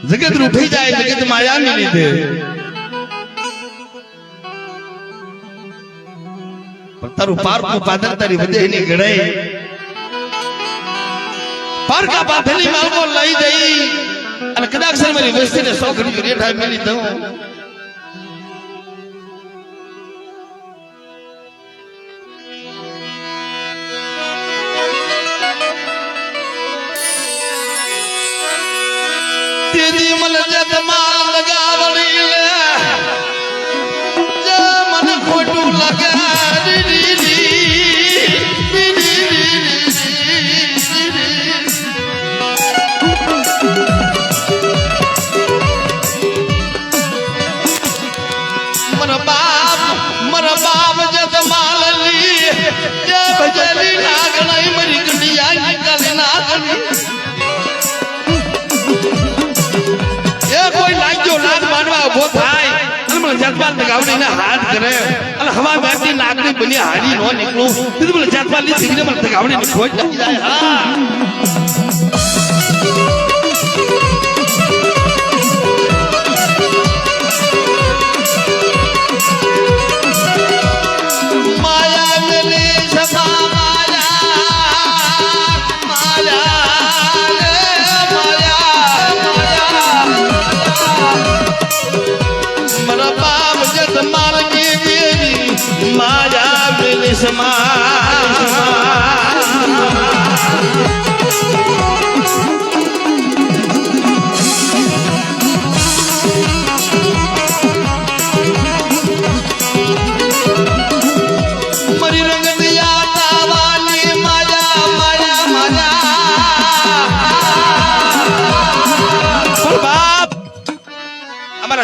જગત રૂઠી જાય જગત માયાને લીધે પણ તારું પારકું પાદર તારી વધેની ગણાઈ પારકા પાથેલી માલકો લઈ જઈ અને કદાચ મારી વસ્તીને સોખડી રેઠા મેલી દઉં तेरी मन जद माल लगावली ले जे मन खोटू लगा मर बाप जद माल ली जे भजली नागणी मरी गंडिया निकल नागणी कोई लाजो लाज मानवा उभो थाय અને મને જાતપાલ લગાવડીને હાથ કરે અને હવા બેઠી નાગણી બની હારી નો નીકળું તું મને જાતપાલ ની થીને મને લગાવડીને ખોટ લાગી જાય હા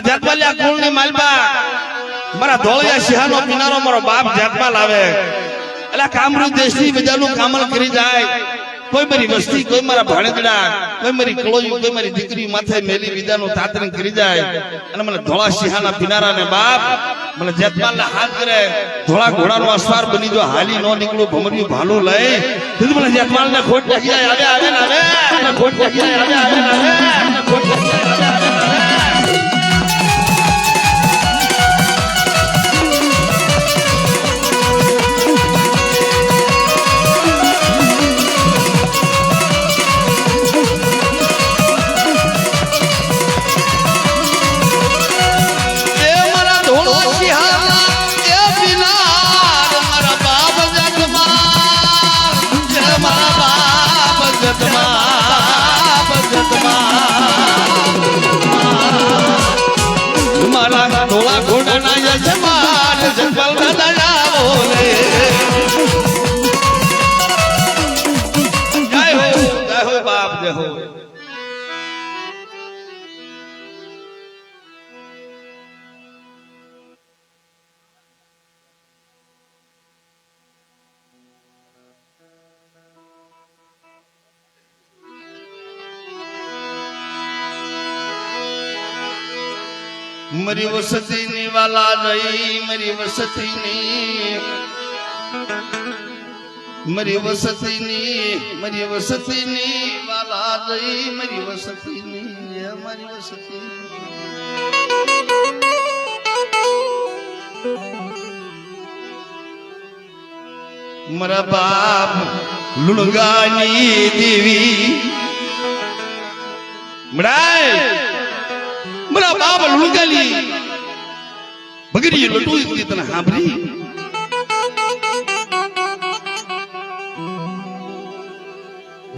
જાતપાલિયા કુળની માલબા મારા ધોળિયા સિંહાનો કિનારો મારો બાપ જાતપાલ આવે એટલે કામરૂ દેશની બજારનું કામલ કરી જાય કોઈ મારી વસ્તી કોઈ મારા ભાણેજડા કોઈ મારી કળોઈ કોઈ મારી દીકરી માથે મેલી વિદાનું તાતરણ કરી જાય અને મને ધોળા સિંહાના કિનારાને બાપ મને જાતપાલના હાથ કરે ધોળા ઘોડાનો અસવાર બની જો હાલી નો નીકળું ભમરિયું ભાલું લઈ તું મને જાતપાલને ખોટ લાગી જાય આવે આવે આવે ખોટ લાગી જાય આવે આવે ખોટ લાગી જાય આવે मरी वसती नी वाला रही मरी वसती नी मरी वसती नी वाला रही मरी वसती नी मरी वसती मरा बाप लुणगानी देवी मराय मरा बाप लुणगाली बगड़ी लटू इतना हाबरी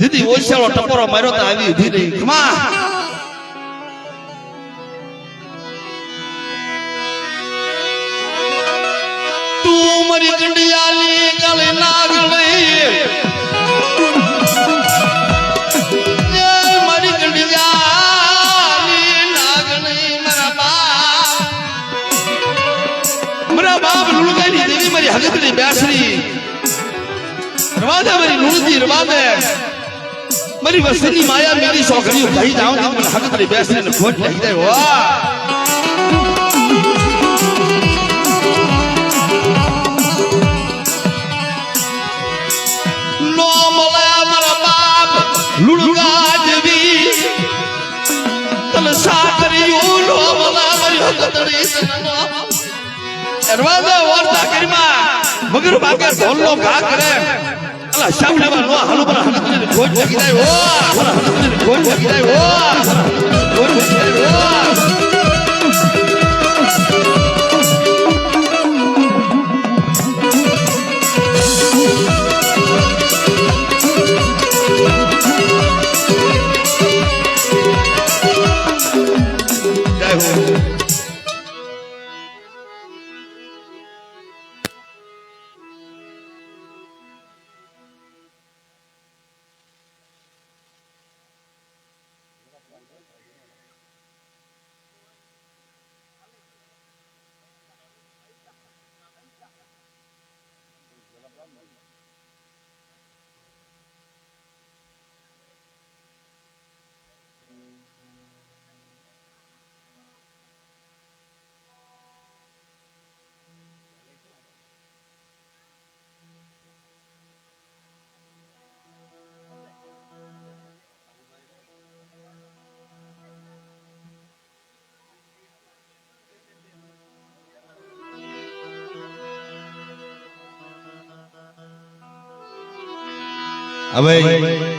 दीदी ओशाळो टपोरो मार्यो तो आवी उभी रही खमा तू मरी गंडियाली गले नागले मरी गंडियाली नागले मरा बाप लुणगानी देवी मरी हगतड़ी ब्यासरी रवादे मरी लुणजी रवादे मरी वसनी माया मेरी सोखड़ी कही जाऊं तो मन हक तेरे बैसने ने खोट लग जाए वाह नो मला मरा बाप लुणगा देवी तल સાગરિયું લોમલા મર્યો ગતડી સનનો દરવાજે ઓર દાકરીમાં મગર બાકે ઢોલનો ઘા કરે અલા સામનેમાં નો હાલો પર હનકની ખોટ લાગી જાય ઓ હનકની ખોટ લાગી જાય ઓ ખોટ લાગી જાય ઓ હવે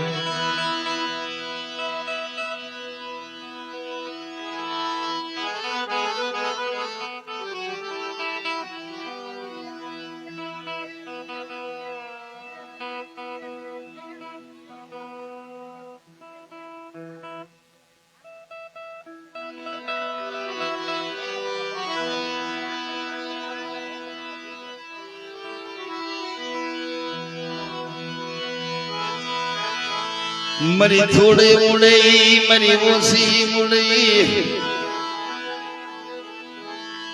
मरी थोड़े मुड़ई मरी ओसी मुड़ई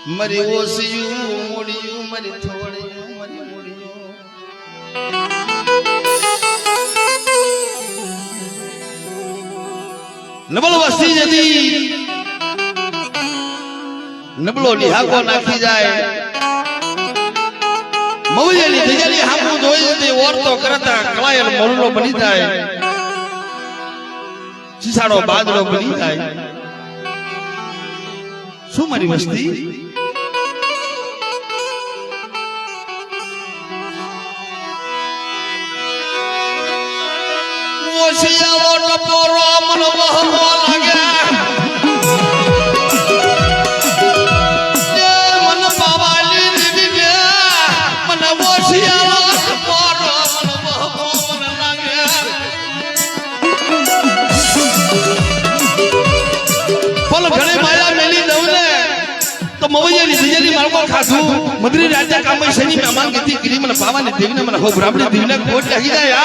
मरी ओसियू मुड़ियू मरी थोड़े मरी मुड़ियू नबल वस्ती यदि नबलो निहाको नाखी जाए मवजेली तेजली हमू જોઈ તે ઓરતો કરતા કળાયલ મોરલો બની જાય ચીસાડો બાદડો બની જાય શું મારી વસ્તી ઓશિયાવો ટપોરો મન વહમો લાગે મન બાવાલી દીવી મન ઓશિયાવો ટપોરો મન વહમો મન લાગે બોલ ઘરે માયા મેલી દઉં ને તો મવૈયાની દિજેલી મારકો ખાધું મદરી રાજા કામઈ શની મહેમાન ગતિ કરી મને પાવાની દેવીને મને હો બ્રાહ્મણી દેવીને ખોટ લાગી જાય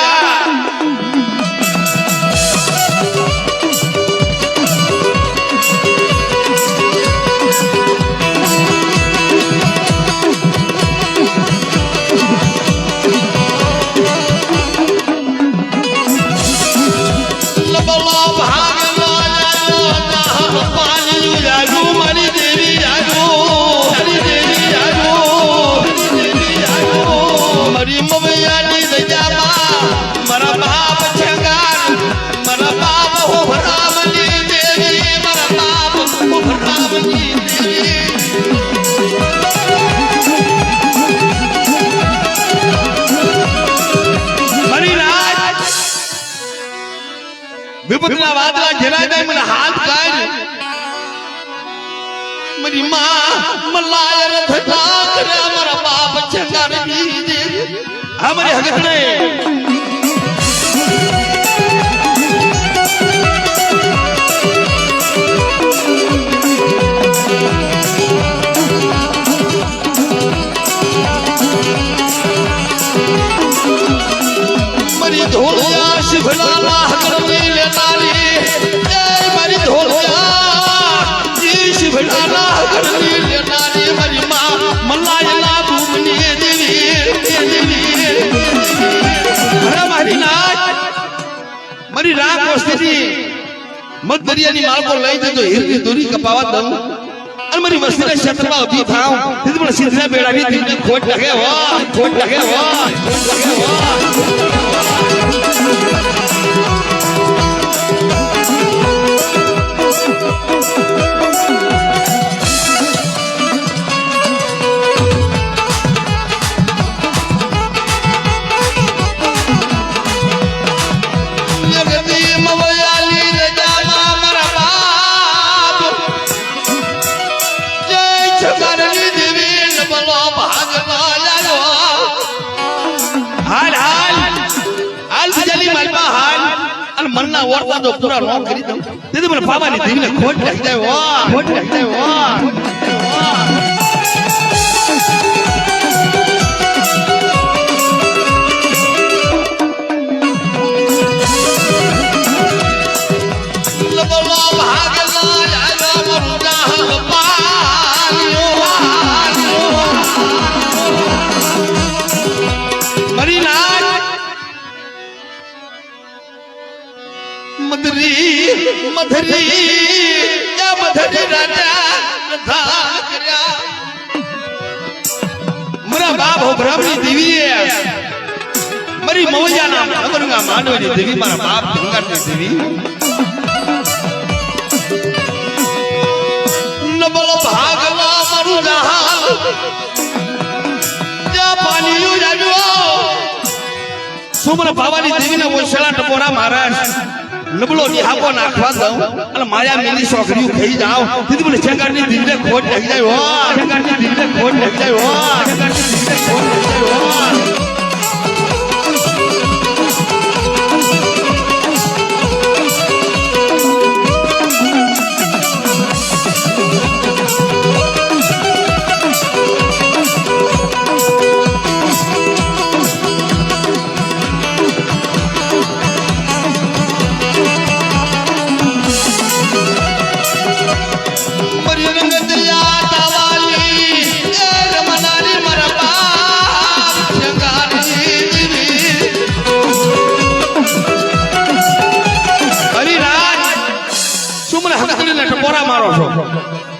વિપુતના વાદળા ઘેરાય જાય મને હાથ કાઢ મારી માં મલાયર થતા કરે મારા બાપ ચંગારી દે આ મારી હગતને મારી ધોળિયા શિફલા લાહકરની લેનારી એ મારી ધોળિયા જી શિફલા લાહકરની લેનારી મારી માં મલાયલા ભૂમની દેવી અરે મારી નાચ મારી રાખ વસ્તીથી મત દરિયાની માળકો લઈ જતો હીરની દોરી કપાવા દઉં અને મારી વસ્તીના ક્ષેત્રમાં ઉભી થાવ તેથી પણ સિદ્ધના બેડાની દીને ખોટ લાગે વાહ ખોટ લાગે વાહ ખોટ લાગે વાહ મનના ઓરતા જો પૂરા નો કરી દઉં તેથી મને બાબાની દેવીને ખોટ લાગી જાય વાહ ખોટ લાગી જાય વાહ મધરી રાજા પ્રધાન કર્યા મારા બાપ હો બ્રાહ્મણી દેવી મારી મવૈયાના નગરના માંડવાની દેવી મારા બાપ ગંગાની દેવી નબળો ભાગવા મારું જહાન જા પાણીઓ જાજો સુમર ભાવાની દેવીને ઓછલા ટપોરા મહારાજ નબળો નિહાકો નાખવા દઉં અને માયા મેલી છોકરીઓ ખાઈ જાવ દીદી મને જંગારની દીદીને ખોટ લાગી જાય હો જંગારની દીદીને ખોટ લાગી જાય હો જંગારની દીદીને ખોટ લાગી જાય હો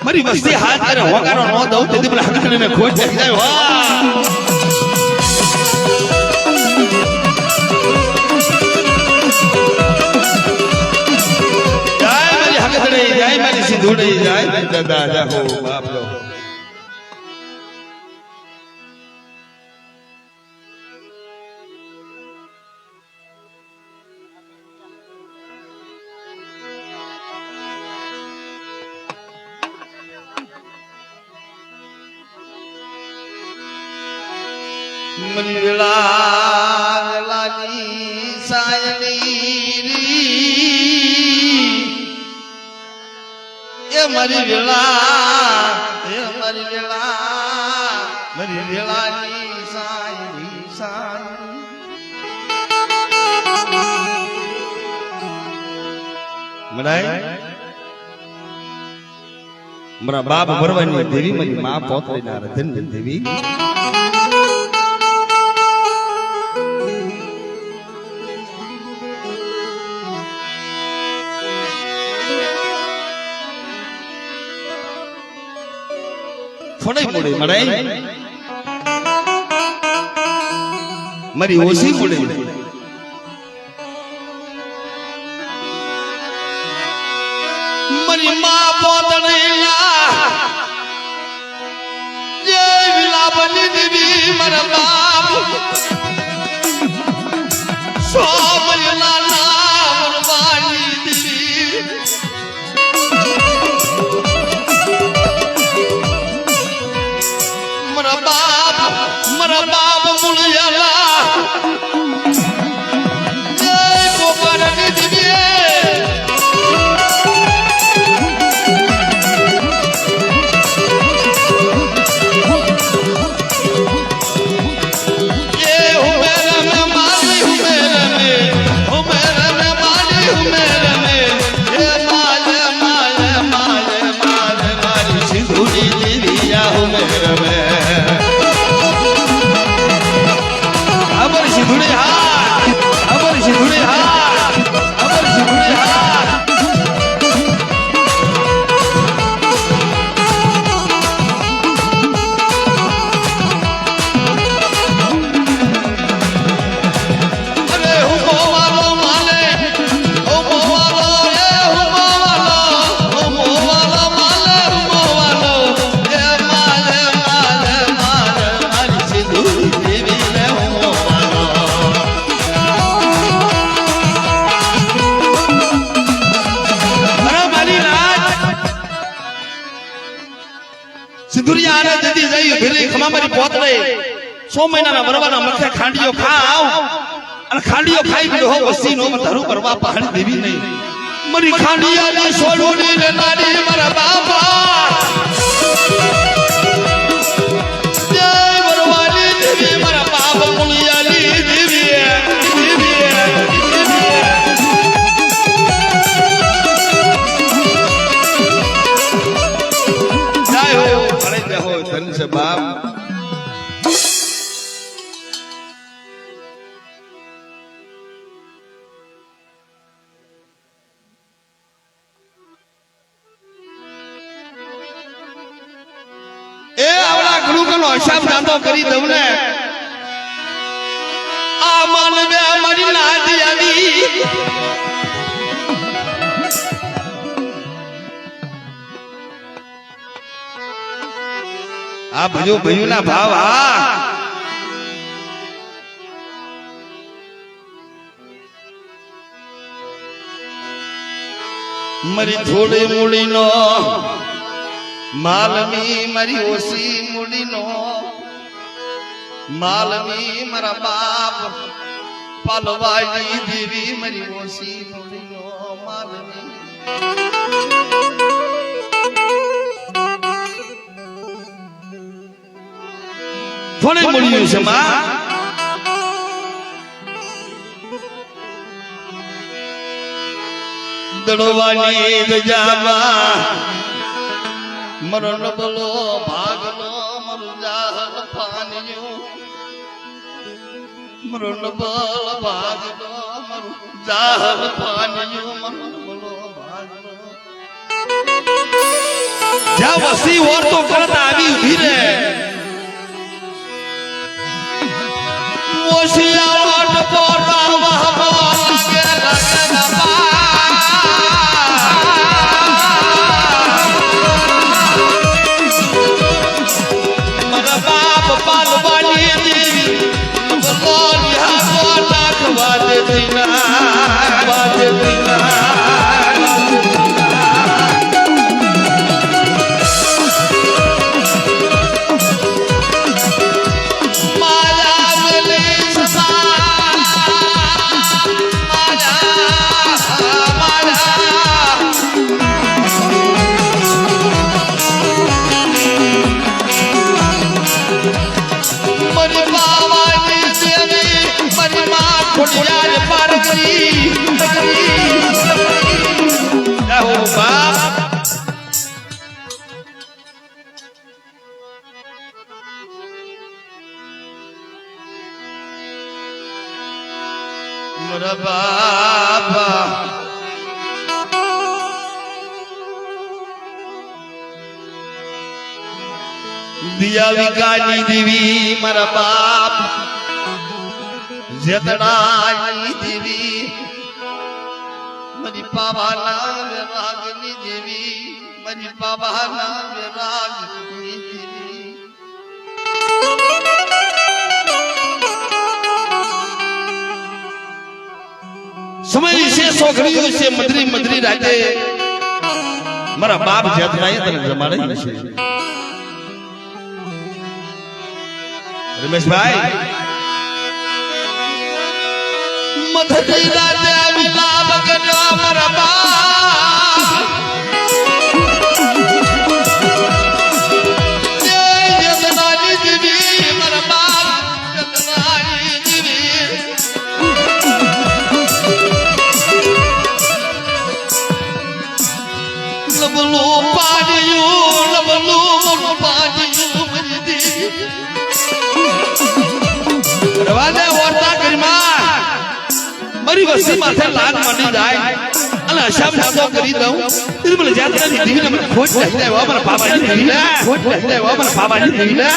મારી વસ્તી હાથ કરે હોકારો ન દઉં તેથી મને હકડીને ખોટ લાગી જાય વાહ જય મારી હકડી જય મારી સિંધુડી જય દાદા જા હો બાપ લો મની વેલા લાલી સાયની એ મારી વેલાની સાયની મરાય મારા બાપ ભરવાની દેવી મારી માં પોતરી ના રતન દેવી થોડી મોડી મરાય મારી ઓછી મોડી મારી માં પોતણીલા જય વિલાપની દેવી મારા બાપ સોમરીલા નામ વાણી દેવી મારા બાપ મુળિયાલા જય ગોપાલની દેવી સિંધુરિયા આને જતી જઈ ભેલી ખમા મારી પોતળે 6 મહિનાના વરવાના મથે ખાંડિયો ખાવ અને ખાડીઓ ખાઈ ગયો વસ્તી નો ધરું કરવા પહાડી દેવી નહીં મરી ખાડીયાની સોડોની રે નારી મારા બાપા જય વરવાલી દેવી મારા બાપ મુનિયાની દેવી જય હો ભલે જય હો ધન છે બાપ હિસાબ દાંતો કરી દઉં ને આ માનવે અમારી નાજી આવી આ ભયું ના ભાવ હા મારી થોડી મૂડી નો માલમી મારી ઓછી મૂડીનો માલમી મારા બાપ પાલવાડી દેવી મારી ઓછી મૂડીનો માલમી થોડી મૂડી છે માં દડવાની દજામાં મરણ બોલો ભાગનો મરું જાહલ પાન્યું મરણ બોલ ભાગનો મરું જાહલ પાન્યું મરણ બોલો ભાગનો જ્યાં વસી ઓર તો કરતા આવી ઉભી રે ઓશિયા ઓટ પર વાહ કે લગના પાલવાડી દેવી બોલી હા નાખવા દેતી ના માયા મેલી સદા મરી બાવાની દેવી મરી માં ખોડિયાર પાર્વતી જય હો બાપ મારા બાપા દિયા વિકાની દેવી મારા બાપ જેતડાની દેવી મારી પાવાના વિરાગની દેવી મારી પાવાના વિરાગની દેવી સમય છે છોકરીઓ છે મધરી રાતે મારા બાપ જેતડાએ તને જમાડે છે રમેશભાઈ મધરી રાતે વિલાપ કર્યો મારા બાપ જતનાની દેવી મારા બાપ જતનાની દેવી લબલું પાડ્યું મારી દેવી રવાજે ઓરતા કરીમાં મારી વસ્તી માથે લાગ માંડી જાય અને અશાબ નાતો કરી દઉં એટલે મને જાતરાની દેવીને મને ખોટ લઈ આવ્યો મારા બાબાની દેવીને ખોટ લઈ આવ્યો મારા બાબાની દેવીને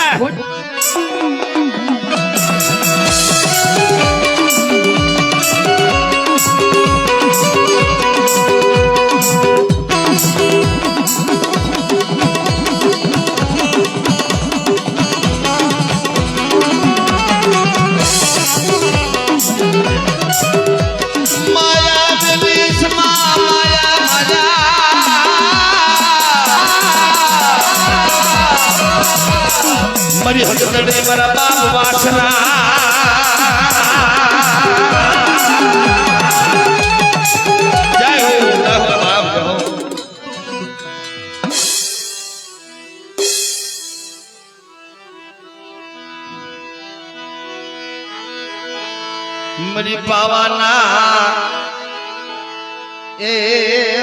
મારી હકદડે મારા બાપ વાસના મરી પાવાના એ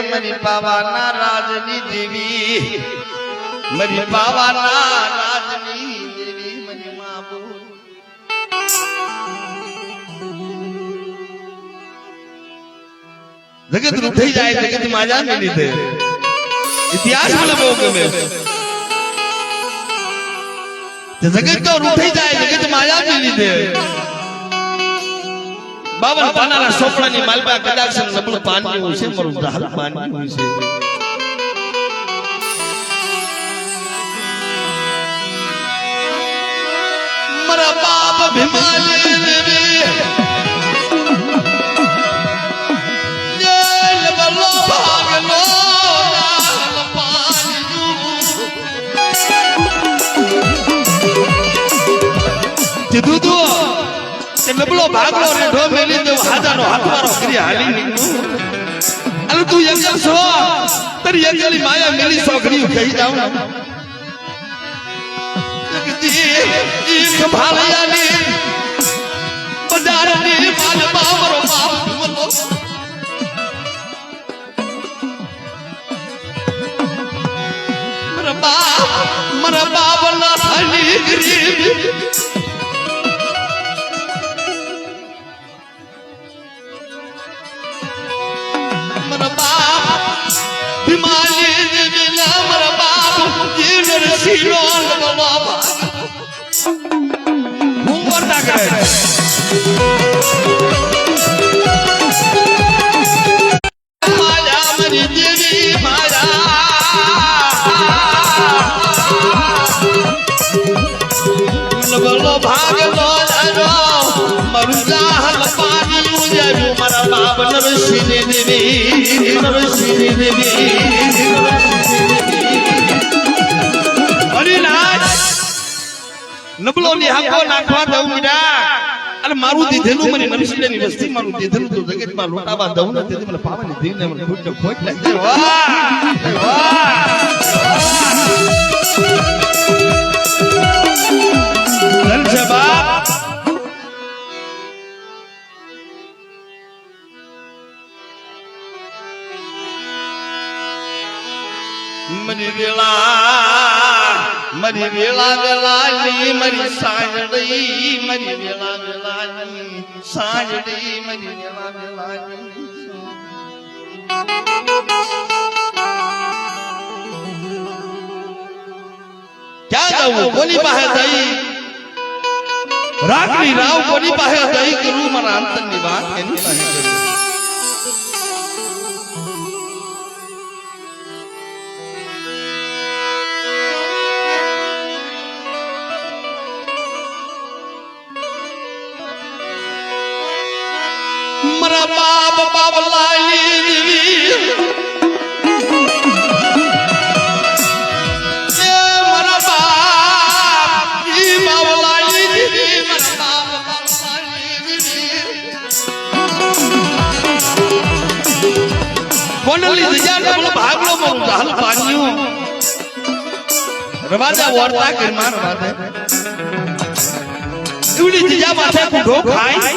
મરી પાવાના રાજની દેવી મરી પાવાના રાજની દેવી મરી માબો જગત રૂઠી જાય જગત માજા ને લીધે ઇતિહાસ મને બહુ ગમે જગત તો રૂઠી જાય જગત માયા ને લીધે 52 પાનાના સોપડાની માલપા કદાચ નબળું પાણી હોય છે મારું ઝાલ પાણી હોય છે મારા બાપ ભીમાલી દેવી જેલ બલો ભાગલો ઝાલ પાણી કીધું તું નબળો ભાગલો રેઢો મેલી દઉં હાજાનો હાથવારો કરી હાલી નીકળું અરે તું યજ્ઞ છો તારી યજ્ઞની માયા મેલી સોગડી કહી જાવ ને ઈખ ભાળિયાની બજારની માલ બાવરો બાપ ભૂમલો મારા બાપ ના થાની ગરીબ નબળો ની હાકો નાખવા દઉં મીડા અને મારું દીધેલું મને નરસિંહની વસ્તી મારું દીધેલું તો જગતમાં લોટાવા દઉં ને તેથી મને પાવાની દીને મને ખોટ લાગે વાહ છે બાપ મરી વેળા વેલાની મરી સાંજડી મરી વેળા વેલાની સાંજડી મરી વેળા વેલાની ક્યાં જવું કોની પાસે જઈ રાગની રાવ કોની પાસે જઈ કરું મારા અંતરની વાત એની પાસે કરું મારા બાપ લાલી દેવી મારા બાપ લાલી દેવી મારા બાપ લાલી દેવી કોંડલી જગ્યા બોલો ભાગલો મારું ઝાલ પાણ્યું રવાજા વરતા કરી માર વાતે એવડી જગ્યા માથે કુઢો ખાય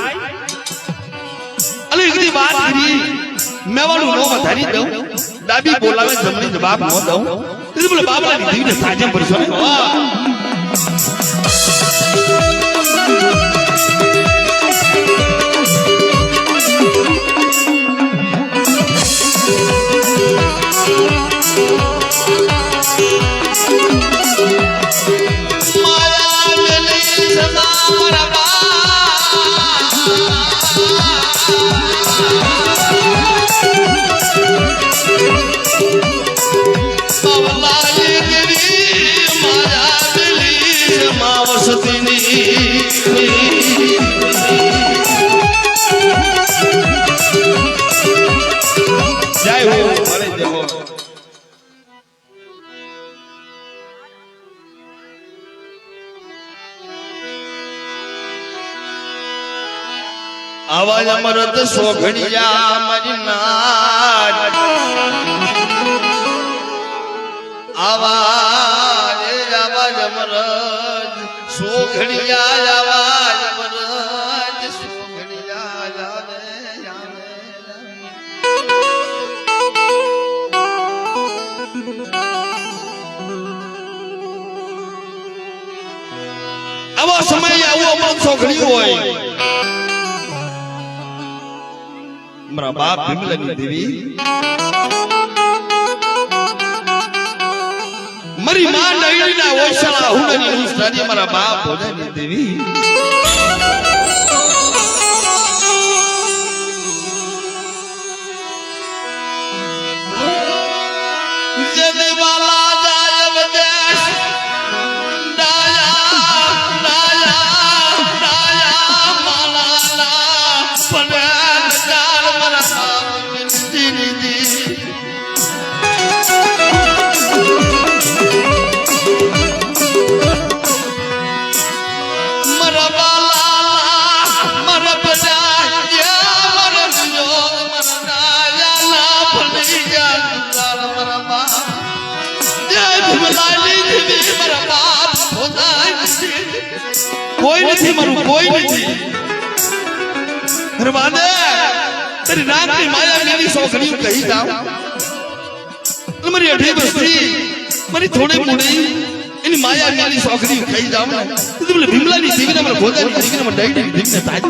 અલી એકડી વાત કરી મેવાળું નો વધારી દઉં ડાબી બોલાવે જમણી જવાબ નો દઉં એટલે બોલે બાબલાની દીવીને સાજે પડશો ને आवाज अमृत सोघड़िया मरनार आवाज आवाज अमृत सोघड़िया आवाज अमृत सोघड़िया છોકરી હોય મારા બાપ ભીમલાની દેવી મારી માં નૈણીના ઓશળા હુંડાની ઉસ્તારી મારા બાપ ભોજાની દેવી જદવાલા જાય વિદેશ ડાયા ડાયા ડાયા માલાલા પડે ચાર મારા બાપ જીની દી कोई नहीं मरू कोई नहीं रवादे तेरी रात की माया मेरी सौखनी कही जाओ मरी अठी बस्ती मरी थोड़े मुड़े इन माया मेरी सौखनी कही जाओ ना तुम भीमला नहीं देवी ना मर भोजा नहीं देवी ना मर डाई नहीं देवी ना ताज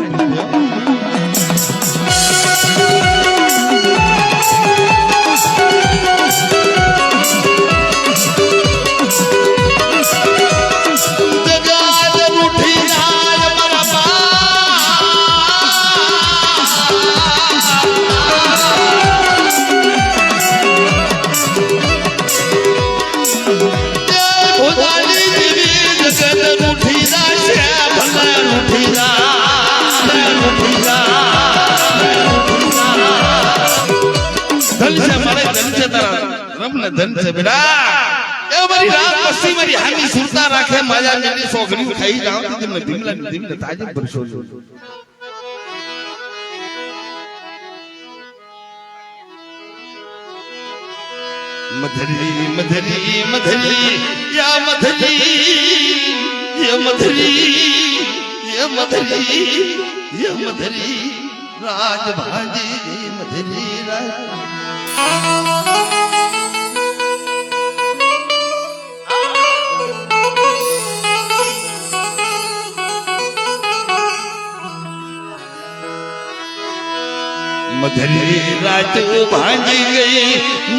धन से बेटा ए मेरी रात बस्ती मेरी हामी सुरता राखे माया मेरी सोगनी खाई जाओ तो तुमने भीमला देवी ताजे बरसो मधरी मधरी मधरी या मधरी ये मधरी ये मधरी ये मधरी राज भाजी मधरी राज मधरी रात भांज गई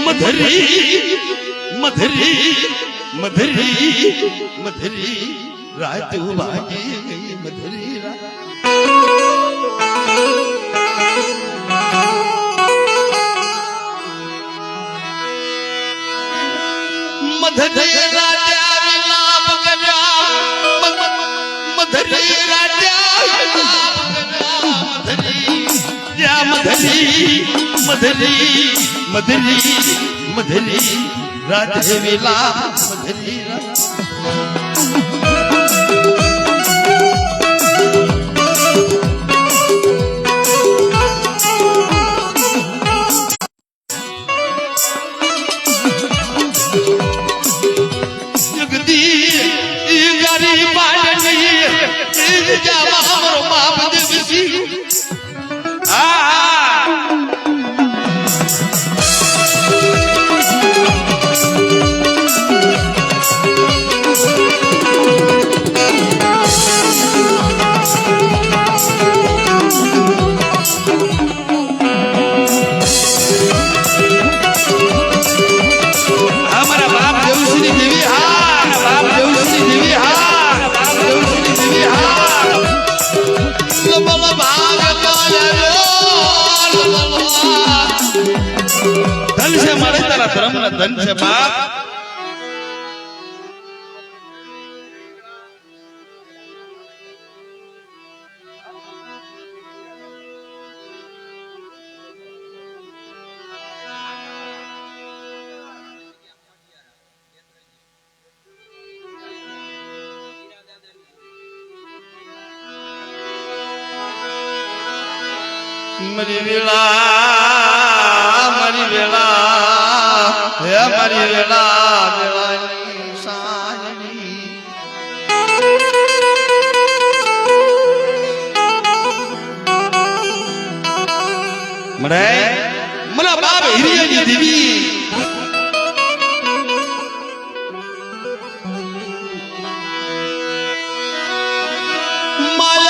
मधरी मधरी मधरी मधरी रात भांज गई मधरी मधरी राजा विलाप गया मधरी राजा विलाप गया मधरी मधरी मधरी मधरी राधे विलाप मधरी जगदी गारी पाड़नी जावा हमरो बाप देवी धर्म न धन से बाप मरी वेला हमारी वेला वेलानी साजनी मरे मला बाप हिरियानी देवी माया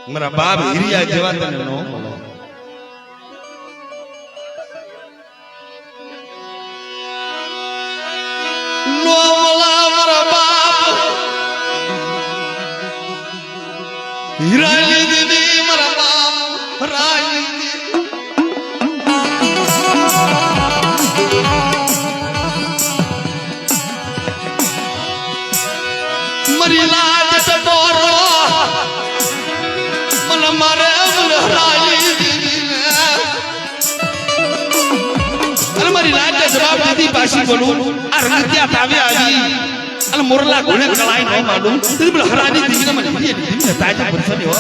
મારા બાપ હિરિયા જેવા તને નો મળે. નો મળા મારા બાપ હિરાલી દીદી મારા બાપ રાઈ મરી લાજ ટપોરો મને મારે હરાઈ દીદી અરે મારી લાજ જવાબ દીધી પાછી બોલું આ રંગત્યા તાવે આવી અને મોરલા ઘોડે કળાઈ ન માડું દીદી હરાઈ દીદી મને દીદી તાજા પરસની હો